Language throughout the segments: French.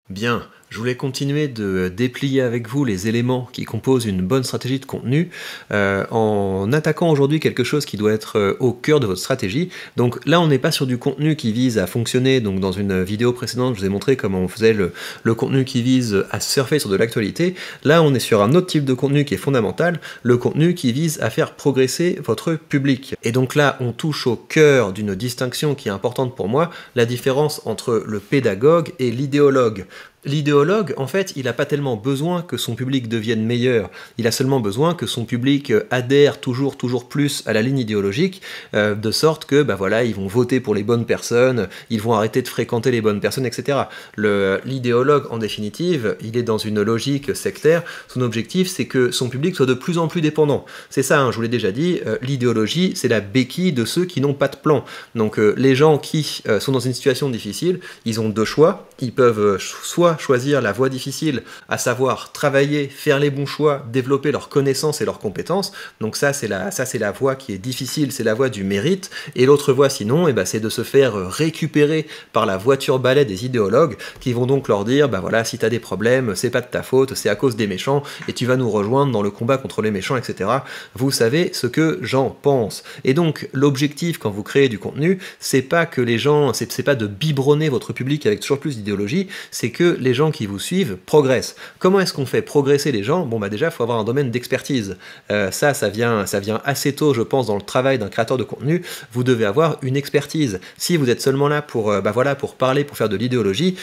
Bien, je voulais continuer de déplier avec vous les éléments qui composent une bonne stratégie de contenu en attaquant aujourd'hui quelque chose qui doit être au cœur de votre stratégie. Donc là, on n'est pas sur du contenu qui vise à fonctionner. Donc dans une vidéo précédente, je vous ai montré comment on faisait le contenu qui vise à surfer sur de l'actualité. Là, on est sur un autre type de contenu qui est fondamental, le contenu qui vise à faire progresser votre public. Et donc là, on touche au cœur d'une distinction qui est importante pour moi, la différence entre le pédagogue et l'idéologue. L'idéologue, en fait, il n'a pas tellement besoin que son public devienne meilleur, il a seulement besoin que son public adhère toujours plus à la ligne idéologique, de sorte que, voilà, ils vont voter pour les bonnes personnes, ils vont arrêter de fréquenter les bonnes personnes, etc. L'idéologue, en définitive, il est dans une logique sectaire, son objectif, c'est que son public soit de plus en plus dépendant. C'est ça, hein, je vous l'ai déjà dit, l'idéologie, c'est la béquille de ceux qui n'ont pas de plan. Donc les gens qui sont dans une situation difficile, ils ont deux choix, ils peuvent soit choisir la voie difficile, à savoir travailler, faire les bons choix, développer leurs connaissances et leurs compétences. Donc ça c'est la voie qui est difficile, c'est la voie du mérite. Et l'autre voie sinon, c'est de se faire récupérer par la voiture balai des idéologues qui vont donc leur dire, voilà, si t'as des problèmes, c'est pas de ta faute, c'est à cause des méchants et tu vas nous rejoindre dans le combat contre les méchants, etc. Vous savez ce que j'en pense. Et donc l'objectif quand vous créez du contenu, c'est pas que les gens, c'est pas de biberonner votre public avec toujours plus d'idéologie, c'est que les gens qui vous suivent progressent. Comment est-ce qu'on fait progresser les gens? Déjà, il faut avoir un domaine d'expertise. Ça vient assez tôt, je pense, dans le travail d'un créateur de contenu. Vous devez avoir une expertise. Si vous êtes seulement là pour parler, pour faire de l'idéologie,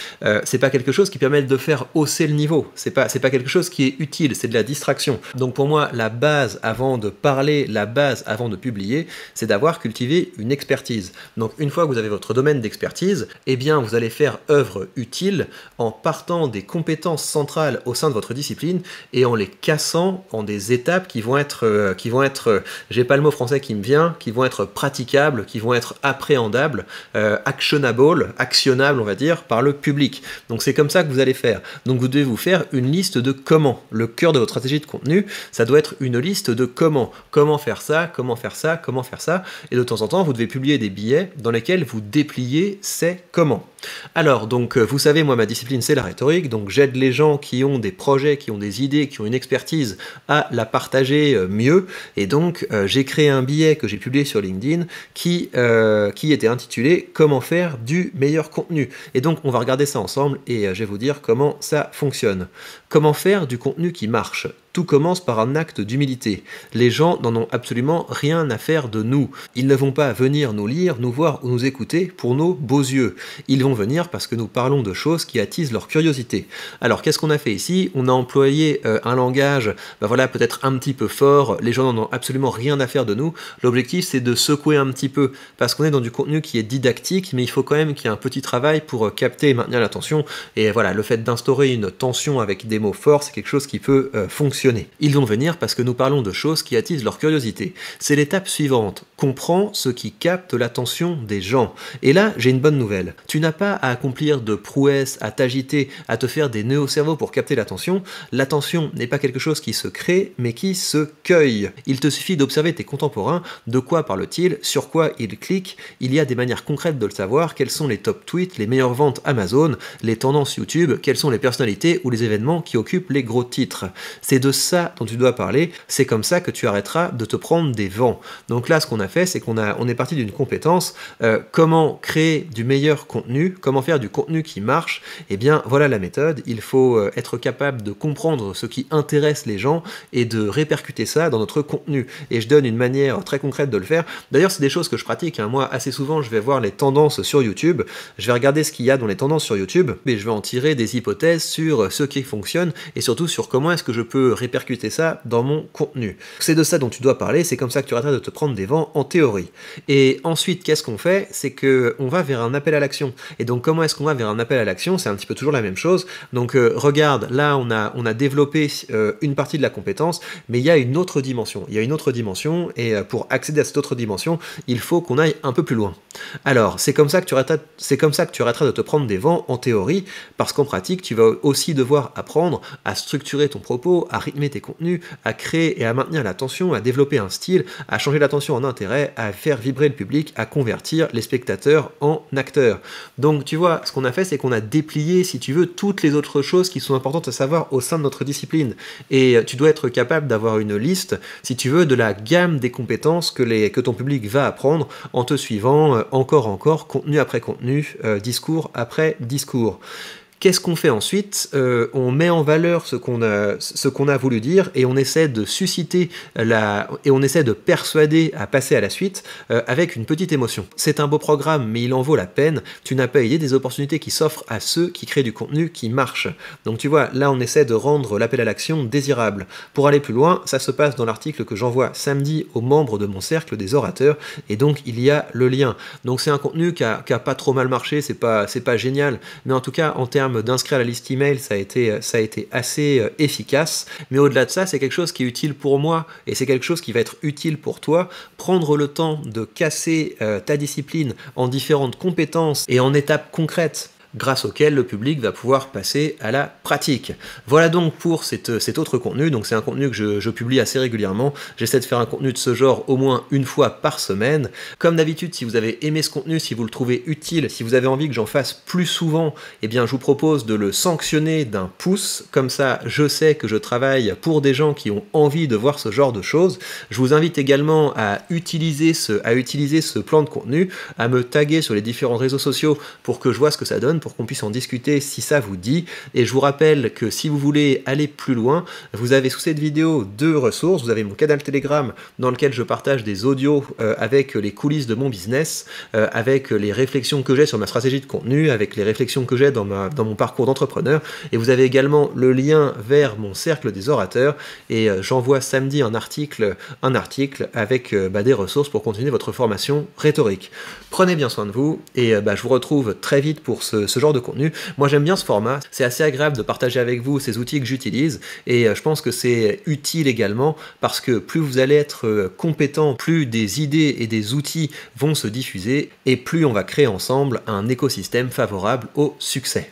c'est pas quelque chose qui permet de faire hausser le niveau. C'est pas quelque chose qui est utile, c'est de la distraction. Donc pour moi, la base avant de parler, la base avant de publier, c'est d'avoir cultivé une expertise. Donc une fois que vous avez votre domaine d'expertise, vous allez faire œuvre utile en partant des compétences centrales au sein de votre discipline et en les cassant en des étapes qui vont être, j'ai pas le mot français qui me vient, qui vont être praticables, qui vont être appréhendables, actionnables on va dire, par le public. Donc c'est comme ça que vous allez faire. Donc vous devez vous faire une liste de comment. Le cœur de votre stratégie de contenu, ça doit être une liste de comment. Comment faire ça, comment faire ça, comment faire ça. Et de temps en temps, vous devez publier des billets dans lesquels vous dépliez ces comment. Alors, donc, vous savez, moi, ma discipline, c'est la rhétorique, donc j'aide les gens qui ont des projets, qui ont des idées, qui ont une expertise à la partager mieux, et donc j'ai créé un billet que j'ai publié sur LinkedIn qui était intitulé « Comment faire du meilleur contenu ». Et donc, on va regarder ça ensemble, et je vais vous dire comment ça fonctionne. Comment faire du contenu qui marche? Tout commence par un acte d'humilité. Les gens n'en ont absolument rien à faire de nous. Ils ne vont pas venir nous lire, nous voir ou nous écouter pour nos beaux yeux. Ils vont venir parce que nous parlons de choses qui attisent leur curiosité. Alors qu'est-ce qu'on a fait ici? On a employé un langage, peut-être un petit peu fort, les gens n'en ont absolument rien à faire de nous. L'objectif c'est de secouer un petit peu, parce qu'on est dans du contenu qui est didactique, mais il faut quand même qu'il y ait un petit travail pour capter et maintenir l'attention. Et voilà, le fait d'instaurer une tension avec des mots forts, c'est quelque chose qui peut fonctionner. Ils vont venir parce que nous parlons de choses qui attisent leur curiosité. C'est l'étape suivante. Comprends ce qui capte l'attention des gens. Et là, j'ai une bonne nouvelle. Tu n'as pas à accomplir de prouesses, à t'agiter, à te faire des nœuds au cerveau pour capter l'attention. L'attention n'est pas quelque chose qui se crée, mais qui se cueille. Il te suffit d'observer tes contemporains, de quoi parlent-ils, sur quoi ils cliquent. Il y a des manières concrètes de le savoir, quels sont les top tweets, les meilleures ventes Amazon, les tendances YouTube, quelles sont les personnalités ou les événements qui occupent les gros titres. C'est de ça dont tu dois parler, c'est comme ça que tu arrêteras de te prendre des vents. Donc là, ce qu'on a fait, c'est qu'on est parti d'une compétence, comment créer du meilleur contenu, comment faire du contenu qui marche. Eh bien, voilà la méthode. Il faut être capable de comprendre ce qui intéresse les gens et de répercuter ça dans notre contenu. Et je donne une manière très concrète de le faire. D'ailleurs, c'est des choses que je pratique. Moi, assez souvent, je vais voir les tendances sur YouTube, je vais regarder ce qu'il y a dans les tendances sur YouTube, et je vais en tirer des hypothèses sur ce qui fonctionne et surtout sur comment est-ce que je peux répercuter ça dans mon contenu. C'est de ça dont tu dois parler, c'est comme ça que tu arrêteras de te prendre des vents en théorie. Et ensuite, qu'est-ce qu'on fait? C'est qu'on va vers un appel à l'action. Et donc, comment est-ce qu'on va vers un appel à l'action? C'est un petit peu toujours la même chose. Donc, regarde, là, on a développé une partie de la compétence, mais il y a une autre dimension. Il y a une autre dimension, et pour accéder à cette autre dimension, il faut qu'on aille un peu plus loin. Alors, c'est comme ça que tu arrêteras de te prendre des vents en théorie, parce qu'en pratique, tu vas aussi devoir apprendre à structurer ton propos, à rythmer tes contenus, à créer et à maintenir l'attention, à développer un style, à changer l'attention en intérêt, à faire vibrer le public, à convertir les spectateurs en acteurs. Donc tu vois, ce qu'on a fait, c'est qu'on a déplié, si tu veux, toutes les autres choses qui sont importantes à savoir au sein de notre discipline. Et tu dois être capable d'avoir une liste, si tu veux, de la gamme des compétences que ton public va apprendre en te suivant encore, contenu après contenu, discours après discours. Qu'est-ce qu'on fait ensuite? On met en valeur ce qu'on a voulu dire et on essaie de susciter et on essaie de persuader à passer à la suite avec une petite émotion. C'est un beau programme, mais il en vaut la peine. Tu n'as pas idée des opportunités qui s'offrent à ceux qui créent du contenu qui marche. Donc tu vois, là on essaie de rendre l'appel à l'action désirable. Pour aller plus loin, ça se passe dans l'article que j'envoie samedi aux membres de mon cercle des orateurs et donc il y a le lien. Donc c'est un contenu qui a pas trop mal marché, c'est pas génial, mais en tout cas en termes d'inscrire à la liste email, ça a été assez efficace. Mais au-delà de ça, c'est quelque chose qui est utile pour moi et c'est quelque chose qui va être utile pour toi. Prendre le temps de casser ta discipline en différentes compétences et en étapes concrètes, grâce auquel le public va pouvoir passer à la pratique. Voilà donc pour cet autre contenu. Donc c'est un contenu que je publie assez régulièrement. J'essaie de faire un contenu de ce genre au moins une fois par semaine. Comme d'habitude, si vous avez aimé ce contenu, si vous le trouvez utile, si vous avez envie que j'en fasse plus souvent, eh bien je vous propose de le sanctionner d'un pouce. Comme ça, je sais que je travaille pour des gens qui ont envie de voir ce genre de choses. Je vous invite également à utiliser ce plan de contenu, à me taguer sur les différents réseaux sociaux pour que je vois ce que ça donne, pour qu'on puisse en discuter si ça vous dit. Et je vous rappelle que si vous voulez aller plus loin, vous avez sous cette vidéo 2 ressources. Vous avez mon canal Telegram dans lequel je partage des audios avec les coulisses de mon business, avec les réflexions que j'ai sur ma stratégie de contenu, avec les réflexions que j'ai dans mon parcours d'entrepreneur. Et vous avez également le lien vers mon cercle des orateurs. Et j'envoie samedi un article avec des ressources pour continuer votre formation rhétorique. Prenez bien soin de vous et je vous retrouve très vite pour ce genre de contenu. Moi j'aime bien ce format, c'est assez agréable de partager avec vous ces outils que j'utilise et je pense que c'est utile également parce que plus vous allez être compétent, plus des idées et des outils vont se diffuser et plus on va créer ensemble un écosystème favorable au succès.